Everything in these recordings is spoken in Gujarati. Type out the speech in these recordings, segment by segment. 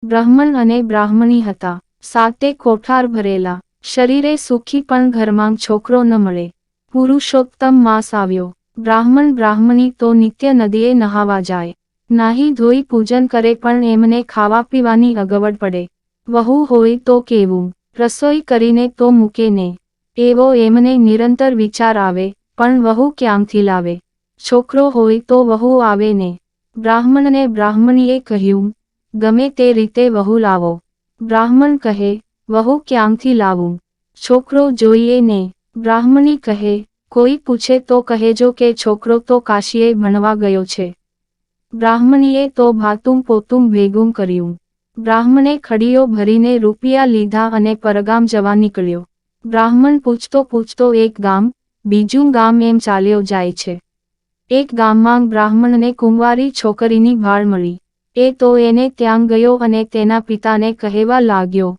બ્રાહ્મણ અને બ્રાહ્મણી હતા, સાતે કોઠાર ભરેલા, શરીરે સુખી પણ ઘરમાં છોકરો ન મળે. પુરુષોત્તમ માસ આવ્યો. બ્રાહ્મણ બ્રાહ્મણી તો નિત્ય નદીએ નહાવા જાય, નાહી ધોઈ પૂજન કરે, પણ એમને ખાવા પીવાની અગવડ પડે. વહુ હોય તો કેવું, રસોઈ કરીને તો મૂકે ને, એવો એમને નિરંતર વિચાર આવે, પણ વહુ ક્યાંથી લાવે? છોકરો હોય તો વહુ આવે ને. બ્રાહ્મણને બ્રાહ્મણીએ કહ્યું, ગમે તે રીતે વહુ લાવો. બ્રાહ્મણ કહે, વહુ ક્યાંથી લાવું? છોકરો જોઈએ ને. બ્રાહ્મણી કહે, કોઈ પૂછે તો કહેજો કે છોકરો તો કાશીએ ભણવા ગયો છે. બ્રાહ્મણીએ તો ભાતું પોતું ભેગું કર્યું. બ્રાહ્મણે ખડીઓ ભરીને રૂપિયા લીધા અને પરગામ જવા નીકળ્યો. બ્રાહ્મણ પૂછતો પૂછતો એક ગામ, બીજું ગામ એમ ચાલ્યો જાય છે. એક ગામમાં બ્રાહ્મણને કુંવારી છોકરીની ભાળ મળી. એ તો એને ત્યાં ગયો અને તેના પિતાને કહેવા લાગ્યો,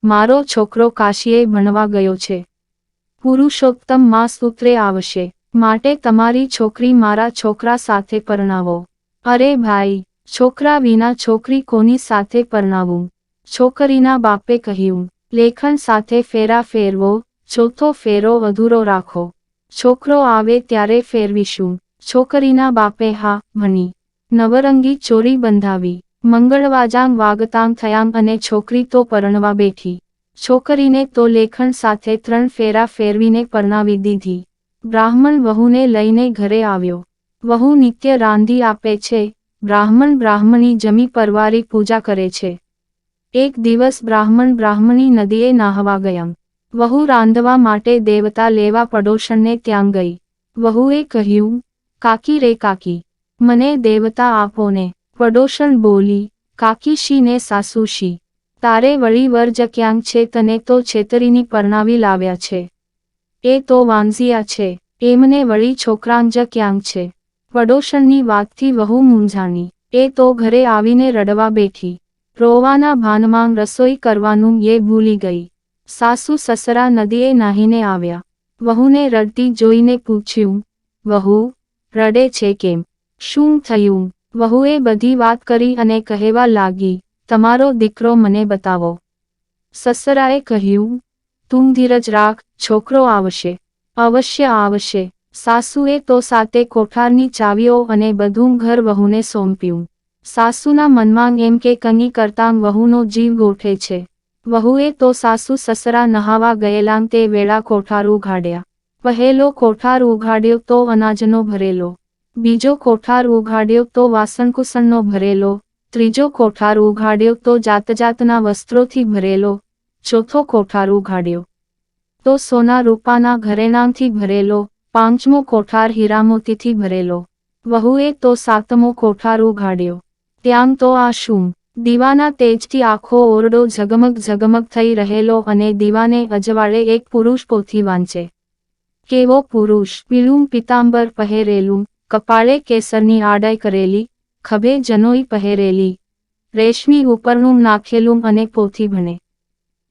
મારો છોકરો કાશીએ ભણવા ગયો છે. પુરુષોત્તમ માસ ઉતરે આવશે, માટે તમારી છોકરી મારા છોકરા સાથે પરણાવો. અરે ભાઈ, છોકરા વિના છોકરી કોની સાથે પરણાવું? છોકરીના બાપે કહ્યું, લેખન સાથે ફેરા ફેરવો, ચોથો ફેરો અધૂરો રાખો. છોકરો આવે ત્યારે ફેરવીશું. છોકરીના બાપે હા ભણી. નવરંગી ચોરી બંધાવી. મંગળવાજાંગ વાગતાંગ થયાંગ અને છોકરી તો પરણવા બેઠી. છોકરીને તો લેખન સાથે 3 ફેરા ફેરવીને પરણાવી દીધી. બ્રાહ્મણ વહુને લઈને ઘરે આવ્યો. વહુ નિત્ય રાંધી આપે છે. બ્રાહ્મણ બ્રાહ્મણી જમી પરવારી પૂજા કરે છે. એક દિવસ બ્રાહ્મણ બ્રાહ્મણી નદીએ નાહવા ગયા. વહુ રાંધવા માટે દેવતા લેવા પડોશણને ત્યાં ગઈ. વહુએ કહ્યું, કાકી રે કાકી, મને દેવતા આપો ને. પડોશણ બોલી, કાકી શી ને સાસુ શી? તારે વળી વર્જ ક્યાંક છે, તને તો છેતરીની પરણાવી લાવ્યા છે. એ તો વાંઝિયા છે, એમને વળી છોકરાંજ ક્યાંક છે. પડોશણની વાતથી વહુ મૂંઝાણી. એ તો ઘરે આવીને રડવા બેઠી. રોવાના ભાનમાં રસોઈ કરવાનું એ ભૂલી ગઈ. સાસુ સસરા નદીએ નાહીને આવ્યા. વહુને રડતી જોઈને પૂછ્યું, વહુ, રડે છે કેમ? શું થયું? વહુએ બધી વાત કરી અને કહેવા લાગી, તમારો દીકરો મને બતાવો. સસરાએ કહ્યું, તું ધીરજ રાખ, છોકરો આવશે. અવશ્ય આવશે. સાસુએ તો સાતે કોઠારની ચાવીઓ અને બધું ઘર વહુને સોંપ્યું. સાસુના મનમાં એમ કે કંઈ કરતાં વહુનો જીવ ગોઠે છે. વહુએ તો સાસુ સસરા નહાવા ગયેલાં તે વેળા કોઠાર ઉઘાડ્યા. પહેલો કોઠાર ઉઘાડ્યો તો અનાજનો ભરેલો. બીજો કોઠાર ઉઘાડ્યો તો વાસણકુસણનો ભરેલો. ત્રીજો કોઠાર ઉઘાડ્યો તો જાતજાતના વસ્ત્રોથી ભરેલો. ચોથો કોઠાર ઉઘાડ્યો તો સોના રૂપાના ઘરેણાંથી ભરેલો. પાંચમો કોઠાર હીરામોતીથી ભરેલો. વહુએ તો સાતમો કોઠાર ઉઘાડ્યો. ત્યાં તો આ શું? દીવાના તેજથી આખો ઓરડો ઝગમગ ઝગમગ થઈ રહેલો અને દીવાને અજવાળે એક પુરુષ પોથી વાંચે. કેવો પુરુષ! પીળું પિતાંબર પહેરેલું, કપાળે કેસરની આડાઈ કરેલી, ખભે જનોઈ પહેરેલી, રેશમી ઉપરનું નાખેલું અને પોથી ભણે.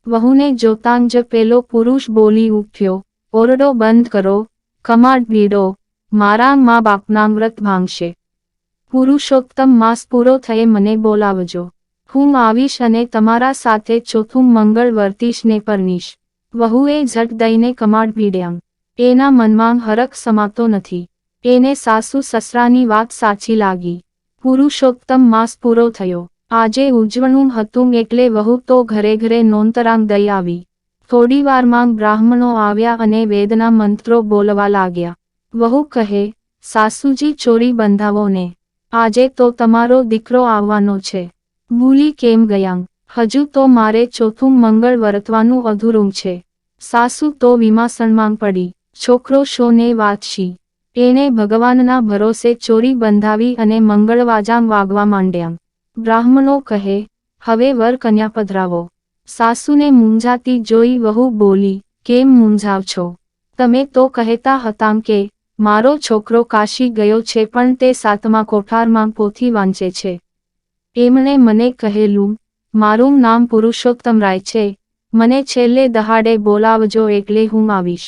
વહુને જોતાં જ પેલો પુરુષ બોલી ઉઠ્યો, ઓરડો બંધ કરો, કમાડ ભીડો, મારા મા બાપના વ્રત ભાંગશે. પુરુષોત્તમ માસ પૂરો થયે મને બોલાવજો. હું આવીશ અને તમારા સાથે ચોથું મંગળ વર્તીશ ને પરણીશ. વહુએ ઝટ દઈને કમાડ ભીડ્યાં. એના મનમાં હરખ સમાતો નથી. એને સાસુ સસરાની વાત સાચી લાગી. પુરુષોત્તમ માસ પૂરો થયો. આજે ઉજવણું હતું એટલે વહુ તો ઘરે ઘરે નોંતરાંગ દઈ આવી. થોડીવારમાં બ્રાહ્મણો આવ્યા અને વેદના મંત્રો બોલવા લાગ્યા. વહુ કહે, સાસુજી ચોરી બંધાવો ને. આજે તો તમારો દીકરો આવવાનો છે. ભૂલી કેમ ગયાં? હજુ તો મારે ચોથું મંગળ વર્તવાનું અધૂરું છે. સાસુ તો વિમાસણમાં પડી. છોકરો શોને વાંચશી? એણે ભગવાનના ભરોસે ચોરી બંધાવી અને મંગળવાજાં વાગવા માંડ્યાં. બ્રાહ્મણો કહે, હવે વર કન્યા પધરાવો. સાસુને મૂંઝાતી જોઈ વહુ બોલી, કેમ મૂંઝાવ છો? તમે તો કહેતા હતાં કે મારો છોકરો કાશી ગયો છે, પણ તે સાતમા કોઠારમાં પોથી વાંચે છે. એમણે મને કહેલું, મારું નામ પુરુષોત્તમરાય છે, મને છેલ્લે દહાડે બોલાવજો એટલે હું આવીશ.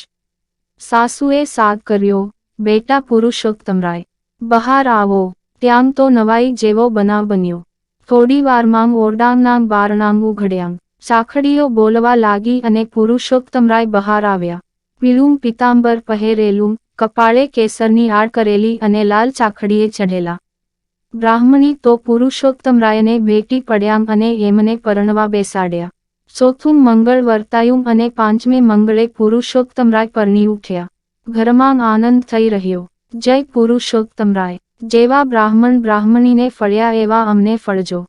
સાસુએ સાદ કર્યો, બેટા પુરુષોત્તમરાય, બહાર આવો. ત્યાં તો નવાઈ જેવો બનાવ બન્યો. થોડી વારમાં ઓરડાના બારણાં ઉઘડ્યાં. ચાખડીઓ બોલવા લાગી અને પુરુષોત્તમરાય બહાર આવ્યા. પીળું પિતાંબર પહેરેલું, કપાળે કેસરની આડ કરેલી અને લાલ ચાખડીએ ચઢેલા. બ્રાહ્મણી તો પુરુષોત્તમરાયને ભેટી પડ્યા અને એમને પરણવા બેસાડ્યા. ચોથું મંગળ વર્તાયું અને પાંચમે મંગળે પુરુષોત્તમરાય પરણી ઉઠ્યા. ઘરમાં આનંદ થઈ રહ્યો. જય પુરુષોત્તમરાય. જેવા બ્રાહ્મણ બ્રાહ્મણીને ફળ્યા એવા અમને ફળજો.